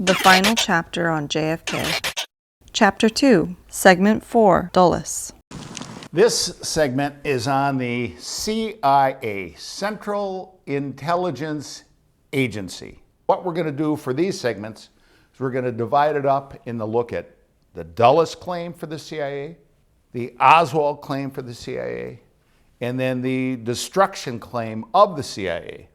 The final chapter on JFK. Chapter 2, Segment 4, Dulles. This segment is on the CIA, Central Intelligence Agency. What we're going to do for these segments is we're going to divide it up in the look at the Dulles claim for the CIA, the Oswald claim for the CIA, and then the destruction claim of the CIA.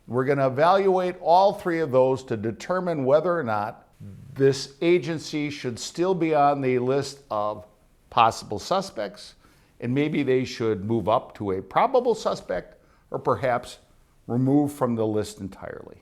We're going to evaluate all three of those to determine whether or not this agency should still be on the list of possible suspects, and maybe they should move up to a probable suspect or perhaps remove from the list entirely.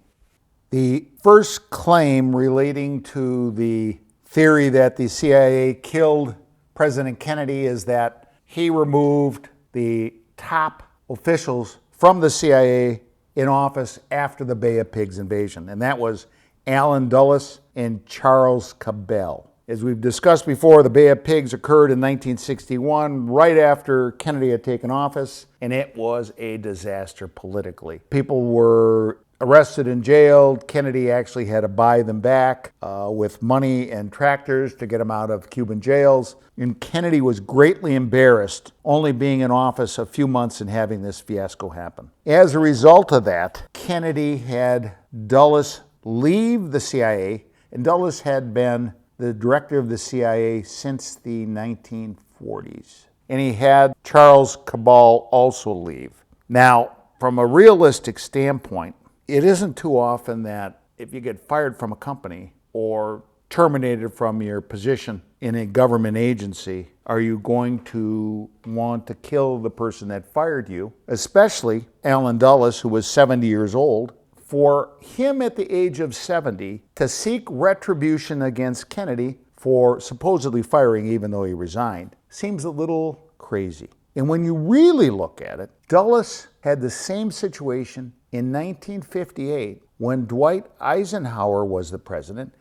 The first claim relating to the theory that the CIA killed President Kennedy is that he removed the top officials from the CIA in office after the Bay of Pigs invasion, and that was Allen Dulles and Charles Cabell. As we've discussed before, the Bay of Pigs occurred in 1961, right after Kennedy had taken office, and it was a disaster politically. People were arrested and jailed. Kennedy actually had to buy them back with money and tractors to get them out of Cuban jails. And Kennedy was greatly embarrassed, only being in office a few months and having this fiasco happen. As a result of that, Kennedy had Dulles leave the CIA, and Dulles had been the director of the CIA since the 1940s. And he had Charles Cabell also leave. Now, from a realistic standpoint, it isn't too often that if you get fired from a company or terminated from your position in a government agency, are you going to want to kill the person that fired you, especially Allen Dulles, who was 70 years old. For him at the age of 70 to seek retribution against Kennedy for supposedly firing even though he resigned seems a little crazy. And when you really look at it, Dulles had the same situation in 1958 when Dwight Eisenhower was the president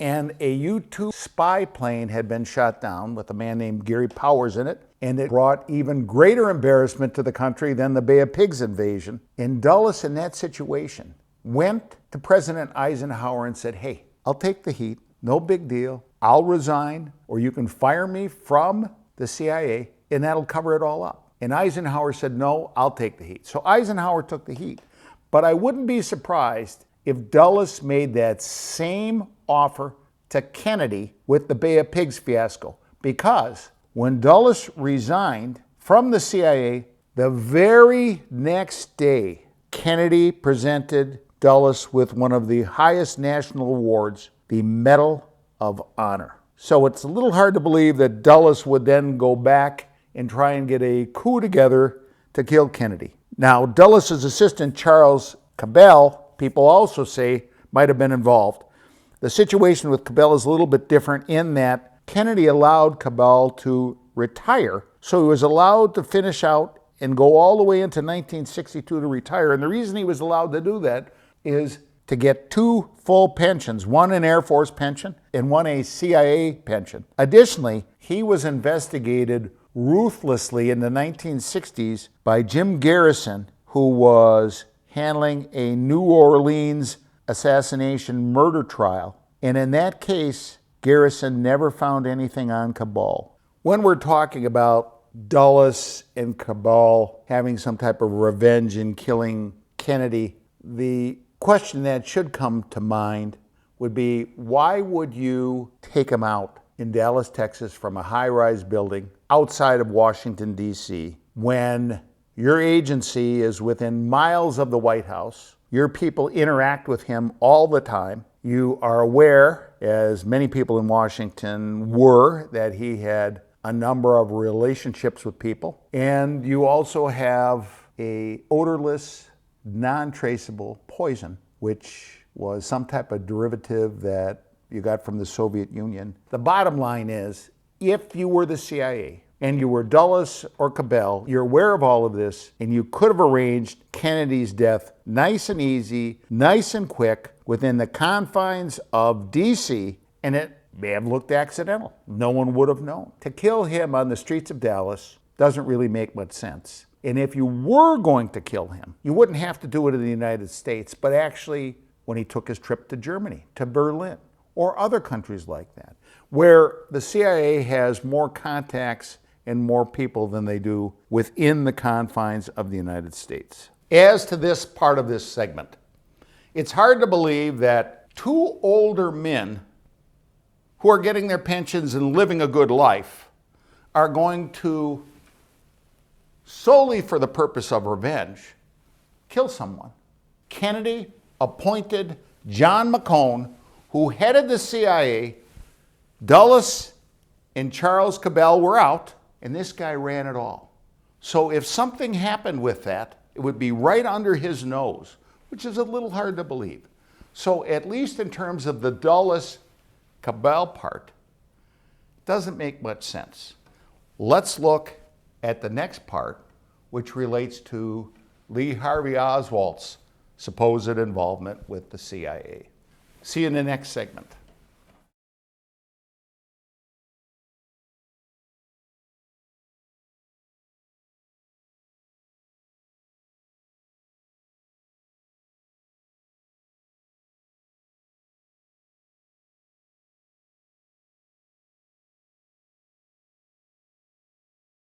and a U-2 spy plane had been shot down with a man named Gary Powers in it, and it brought even greater embarrassment to the country than the Bay of Pigs invasion. And Dulles in that situation went to President Eisenhower and said, hey, I'll take the heat, no big deal, I'll resign, or you can fire me from the CIA, and that'll cover it all up. And Eisenhower said, no, I'll take the heat. So Eisenhower took the heat. But I wouldn't be surprised if Dulles made that same offer to Kennedy with the Bay of Pigs fiasco, because when Dulles resigned from the CIA, the very next day, Kennedy presented Dulles with one of the highest national awards, the Medal of Honor. So it's a little hard to believe that Dulles would then go back and try and get a coup together to kill Kennedy. Now, Dulles' assistant, Charles Cabell, people also say might have been involved. The situation with Cabell is a little bit different in that Kennedy allowed Cabell to retire, so he was allowed to finish out and go all the way into 1962 to retire. And the reason he was allowed to do that is to get 2 full pensions, one an Air Force pension and one a CIA pension. Additionally, he was investigated ruthlessly in the 1960s by Jim Garrison, who was handling a New Orleans assassination murder trial. And in that case, Garrison never found anything on Cabell. When we're talking about Dulles and Cabell having some type of revenge in killing Kennedy, the question that should come to mind would be, why would you take him out in Dallas, Texas from a high-rise building outside of Washington, D.C., when your agency is within miles of the White House, your people interact with him all the time, you are aware, as many people in Washington were, that he had a number of relationships with people, and you also have a odorless, non-traceable poison, which was some type of derivative that you got from the Soviet Union. The bottom line is, if you were the CIA and you were Dulles or Cabell, you're aware of all of this, and you could have arranged Kennedy's death nice and easy, nice and quick, within the confines of DC, and it may have looked accidental. No one would have known. To kill him on the streets of Dallas doesn't really make much sense. And if you were going to kill him, you wouldn't have to do it in the United States, but actually when he took his trip to Germany, to Berlin, or other countries like that, where the CIA has more contacts and more people than they do within the confines of the United States. As to this part of this segment, it's hard to believe that two older men who are getting their pensions and living a good life are going to, solely for the purpose of revenge, kill someone. Kennedy appointed John McCone, who headed the CIA. Dulles and Charles Cabell were out, and this guy ran it all. So if something happened with that, it would be right under his nose, which is a little hard to believe. So at least in terms of the Dulles-Cabell part, doesn't make much sense. Let's look at the next part, which relates to Lee Harvey Oswald's supposed involvement with the CIA. See you in the next segment.